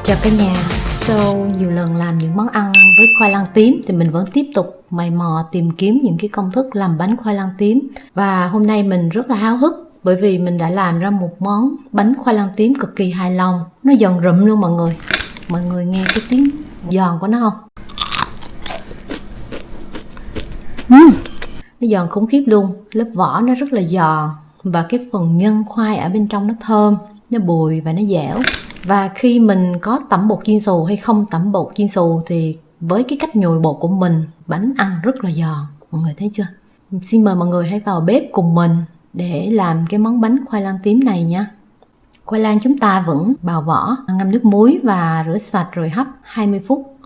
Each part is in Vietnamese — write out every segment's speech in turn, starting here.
Chào cả nhà. Sau nhiều lần làm những món ăn với khoai lang tím thì mình vẫn tiếp tục mày mò tìm kiếm những cái công thức làm bánh khoai lang tím. Và hôm nay mình rất là háo hức bởi vì mình đã làm ra một món bánh khoai lang tím cực kỳ hài lòng. Nó giòn rụm luôn mọi người. Mọi người nghe cái tiếng giòn của nó không? Nó giòn khủng khiếp luôn. Lớp vỏ nó rất là giòn và cái phần nhân khoai ở bên trong nó thơm, nó bùi và nó dẻo. Và khi mình có tẩm bột chiên xù hay không tẩm bột chiên xù thì với cái cách nhồi bột của mình, bánh ăn rất là giòn. Mọi người thấy chưa? Xin mời mọi người hãy vào bếp cùng mình để làm cái món bánh khoai lang tím này nha. Khoai lang chúng ta vẫn bào vỏ, ngâm nước muối và rửa sạch rồi hấp 20 phút.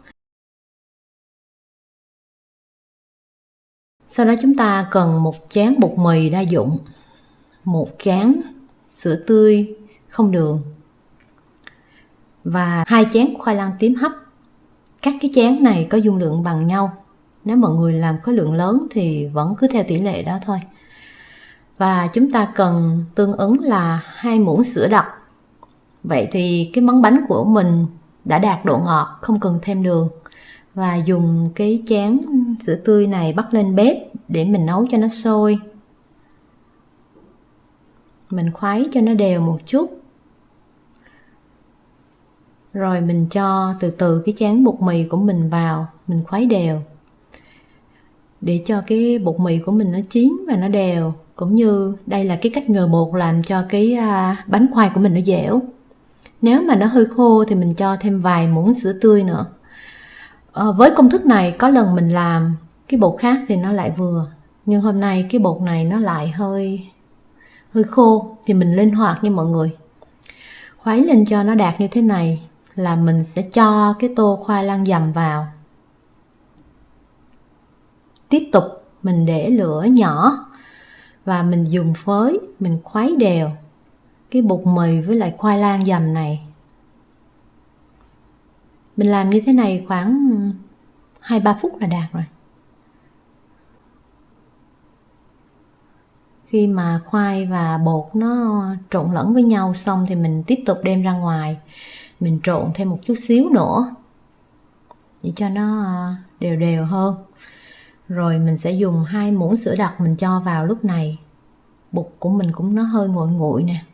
Sau đó chúng ta cần một chén bột mì đa dụng, một chén sữa tươi không đường và 2 chén khoai lang tím hấp. Các cái chén này có dung lượng bằng nhau. Nếu mọi người làm khối lượng lớn thì vẫn cứ theo tỷ lệ đó thôi. Và chúng ta cần tương ứng là 2 muỗng sữa đặc. Vậy thì cái món bánh của mình đã đạt độ ngọt, không cần thêm đường. Và dùng cái chén sữa tươi này bắt lên bếp để mình nấu cho nó sôi. Mình khuấy cho nó đều một chút. Rồi mình cho từ từ cái chén bột mì của mình vào, mình khuấy đều. Để cho cái bột mì của mình nó chín và nó đều. Cũng như đây là cái cách ngờ bột làm cho cái bánh khoai của mình nó dẻo. Nếu mà nó hơi khô thì mình cho thêm vài muỗng sữa tươi nữa. Với công thức này có lần mình làm cái bột khác thì nó lại vừa. Nhưng hôm nay cái bột này nó lại hơi khô thì mình linh hoạt nha mọi người. Khuấy lên cho nó đạt như thế này là mình sẽ cho cái tô khoai lang dầm vào. Tiếp tục mình để lửa nhỏ và mình dùng phới mình khuấy đều cái bột mì với lại khoai lang dầm này. Mình làm như thế này khoảng 2-3 phút là đạt rồi. Khi mà khoai và bột nó trộn lẫn với nhau xong thì mình tiếp tục đem ra ngoài. Mình trộn thêm một chút xíu nữa để cho nó đều đều hơn. Rồi mình sẽ dùng 2 muỗng sữa đặc mình cho vào lúc này. Bột của mình cũng nó hơi nguội nguội nè.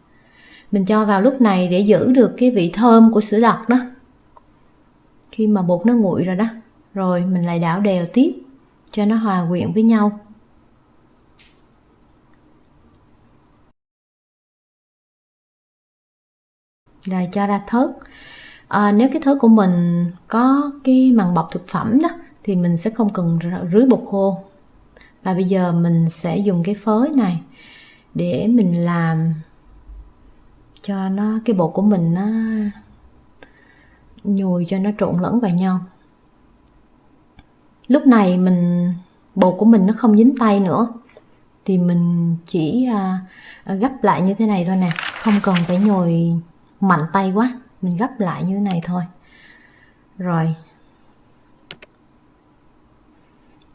Mình cho vào lúc này để giữ được cái vị thơm của sữa đặc đó. Khi mà bột nó nguội rồi đó, rồi mình lại đảo đều tiếp cho nó hòa quyện với nhau. Rồi cho ra thớt. Nếu cái thớt của mình có cái màng bọc thực phẩm đó thì mình sẽ không cần rưới bột khô. Và bây giờ mình sẽ dùng cái phới này để mình làm cho nó cái bột của mình nó nhồi cho nó trộn lẫn vào nhau. Lúc này bột của mình nó không dính tay nữa thì mình chỉ gấp lại như thế này thôi nè, không cần phải nhồi mạnh tay quá, mình gấp lại như thế này thôi. Rồi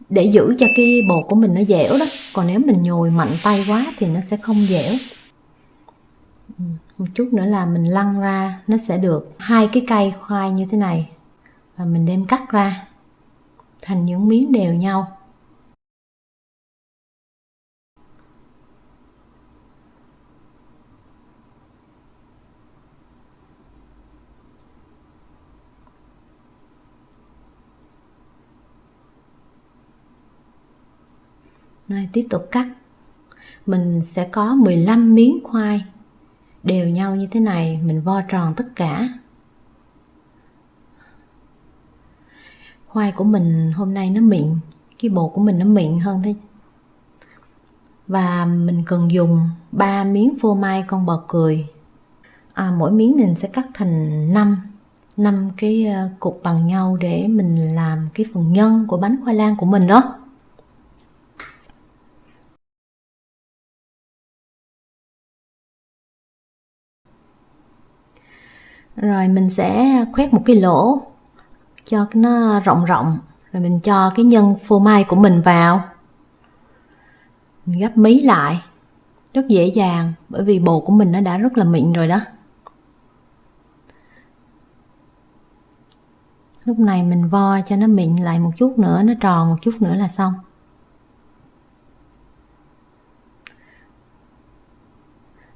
để giữ cho cái bột của mình nó dẻo đó, còn nếu mình nhồi mạnh tay quá thì nó sẽ không dẻo. Một chút nữa là mình lăn ra, nó sẽ được 2 cái cây khoai như thế này và mình đem cắt ra thành những miếng đều nhau. Rồi, tiếp tục cắt. Mình sẽ có 15 miếng khoai đều nhau như thế này, mình vo tròn tất cả. Khoai của mình hôm nay nó mịn, cái bột của mình nó mịn hơn thế. Và mình cần dùng 3 miếng phô mai con bò cười. Mỗi miếng mình sẽ cắt thành 5 cái cục bằng nhau để mình làm cái phần nhân của bánh khoai lang của mình đó. Rồi mình sẽ khoét một cái lỗ cho nó rộng rộng. Rồi mình cho cái nhân phô mai của mình vào. Mình gấp mí lại. Rất dễ dàng bởi vì bột của mình nó đã rất là mịn rồi đó. Lúc này mình vo cho nó mịn lại một chút nữa, nó tròn một chút nữa là xong.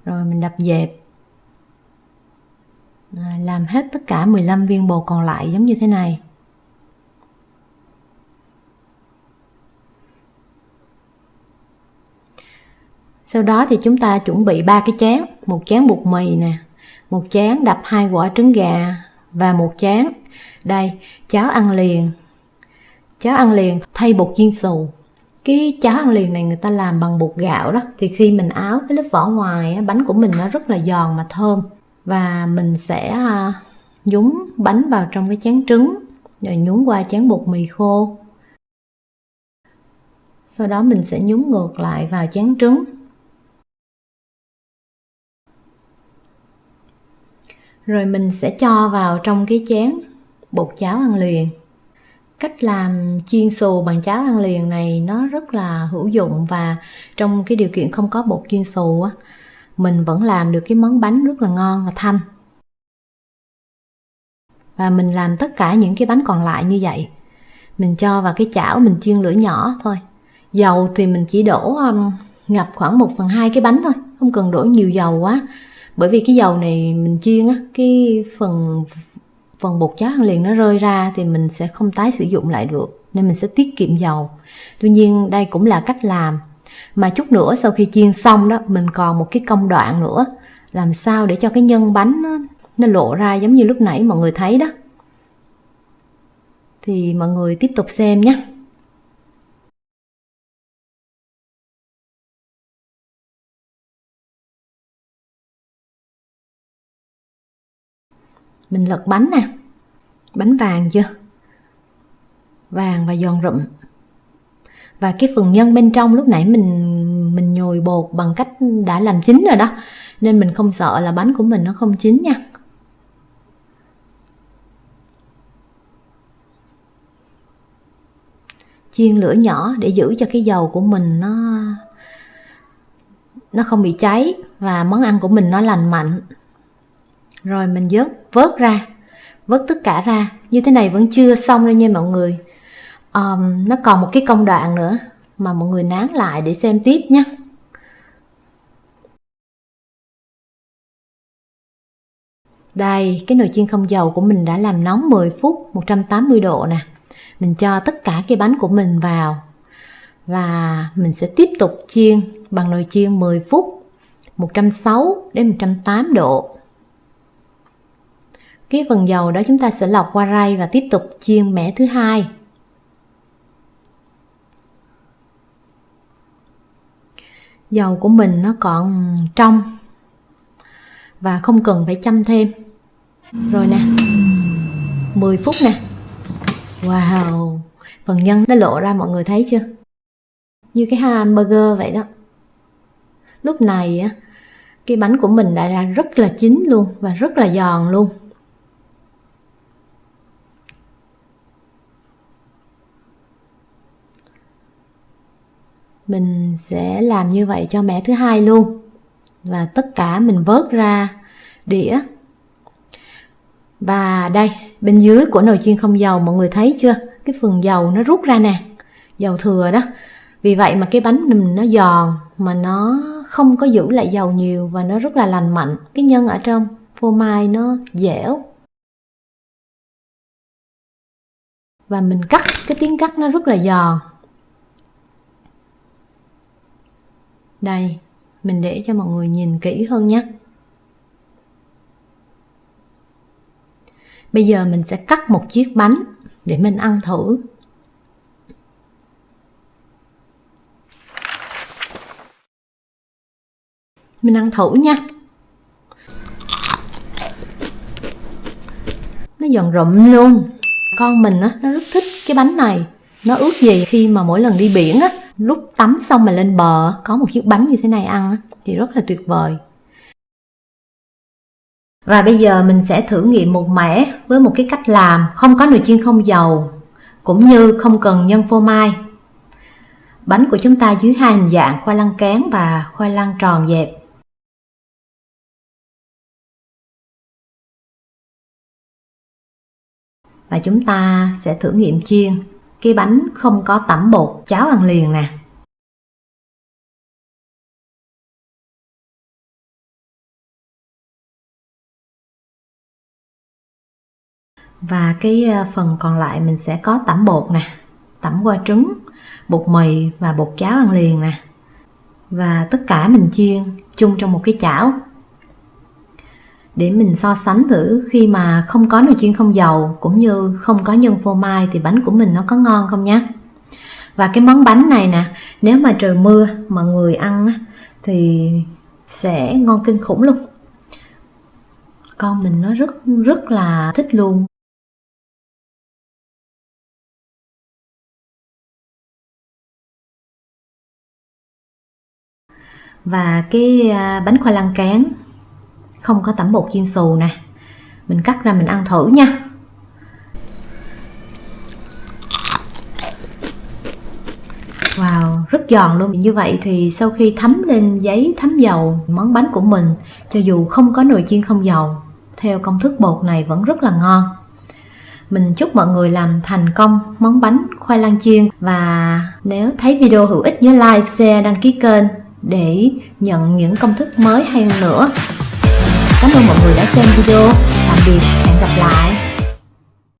Rồi mình đập dẹp. Làm hết tất cả 15 viên bột còn lại giống như thế này. Sau đó thì chúng ta chuẩn bị 3 cái chén, một chén bột mì nè, một chén đập 2 quả trứng gà và một chén đây cháo ăn liền. Cháo ăn liền thay bột chiên xù. Cái cháo ăn liền này người ta làm bằng bột gạo đó, thì khi mình áo cái lớp vỏ ngoài bánh của mình nó rất là giòn mà thơm. Và mình sẽ nhúng bánh vào trong cái chén trứng, rồi nhúng qua chén bột mì khô. Sau đó mình sẽ nhúng ngược lại vào chén trứng. Rồi mình sẽ cho vào trong cái chén bột cháo ăn liền. Cách làm chiên xù bằng cháo ăn liền này nó rất là hữu dụng, và trong cái điều kiện không có bột chiên xù á, mình vẫn làm được cái món bánh rất là ngon và thanh. Và mình làm tất cả những cái bánh còn lại như vậy. Mình cho vào cái chảo, mình chiên lửa nhỏ thôi. Dầu thì mình chỉ đổ ngập khoảng 1/2 cái bánh thôi, không cần đổ nhiều dầu quá. Bởi vì cái dầu này mình chiên á, cái phần bột cháo ăn liền nó rơi ra thì mình sẽ không tái sử dụng lại được, nên mình sẽ tiết kiệm dầu. Tuy nhiên đây cũng là cách làm. Mà chút nữa sau khi chiên xong đó, mình còn một cái công đoạn nữa, làm sao để cho cái nhân bánh nó lộ ra giống như lúc nãy mọi người thấy đó. Thì mọi người tiếp tục xem nhé. Mình lật bánh nè. Bánh vàng chưa? Vàng và giòn rụm. Và cái phần nhân bên trong lúc nãy mình nhồi bột bằng cách đã làm chín rồi đó, nên mình không sợ là bánh của mình nó không chín nha. Chiên lửa nhỏ để giữ cho cái dầu của mình nó không bị cháy và món ăn của mình nó lành mạnh. Rồi mình vớt tất cả ra. Như thế này vẫn chưa xong đâu nha mọi người. Nó còn một cái công đoạn nữa mà mọi người nán lại để xem tiếp nhé. Đây, cái nồi chiên không dầu của mình đã làm nóng 10 phút 180 độ nè. Mình cho tất cả cái bánh của mình vào và mình sẽ tiếp tục chiên bằng nồi chiên 10 phút 160 đến 180 độ. Cái phần dầu đó chúng ta sẽ lọc qua rây và tiếp tục chiên mẻ thứ hai. Dầu của mình nó còn trong và không cần phải chăm thêm. Rồi nè, 10 phút nè. Wow, phần nhân nó lộ ra, mọi người thấy chưa? Như cái hamburger vậy đó. Lúc này á, cái bánh của mình đã ra rất là chín luôn và rất là giòn luôn. Mình sẽ làm như vậy cho mẻ thứ hai luôn. Và tất cả mình vớt ra đĩa. Và đây, bên dưới của nồi chiên không dầu mọi người thấy chưa? Cái phần dầu nó rút ra nè, dầu thừa đó. Vì vậy mà cái bánh mình nó giòn mà nó không có giữ lại dầu nhiều và nó rất là lành mạnh. Cái nhân ở trong phô mai nó dẻo. Và mình cắt, cái tiếng cắt nó rất là giòn. Đây, mình để cho mọi người nhìn kỹ hơn nhé. Bây giờ mình sẽ cắt một chiếc bánh để mình ăn thử. Mình ăn thử nha. Nó giòn rụm luôn. Con mình á, nó rất thích cái bánh này. Nó ước gì khi mà mỗi lần đi biển á, lúc tắm xong mà lên bờ có một chiếc bánh như thế này ăn thì rất là tuyệt vời. Và bây giờ mình sẽ thử nghiệm một mẻ với một cái cách làm không có nồi chiên không dầu, cũng như không cần nhân phô mai. Bánh của chúng ta dưới hai hình dạng khoai lang cán và khoai lang tròn dẹp. Và chúng ta sẽ thử nghiệm chiên cái bánh không có tẩm bột cháo ăn liền nè. Và cái phần còn lại mình sẽ có tẩm bột nè, tẩm qua trứng, bột mì và bột cháo ăn liền nè. Và tất cả mình chiên chung trong một cái chảo để mình so sánh thử khi mà không có nồi chiên không dầu cũng như không có nhân phô mai thì bánh của mình nó có ngon không nhé. Và cái món bánh này nè, nếu mà trời mưa mọi người ăn thì sẽ ngon kinh khủng luôn. Con mình nó rất là thích luôn. Và cái bánh khoai lang cán không có tẩm bột chiên xù nè, mình cắt ra mình ăn thử nha. Wow, rất giòn luôn. Như vậy thì sau khi thấm lên giấy thấm dầu, món bánh của mình cho dù không có nồi chiên không dầu theo công thức bột này vẫn rất là ngon. Mình chúc mọi người làm thành công món bánh khoai lang chiên. Và nếu thấy video hữu ích nhớ like, share, đăng ký kênh để nhận những công thức mới hay hơn nữa. Cảm ơn mọi người đã xem video. Tạm biệt, hẹn gặp lại.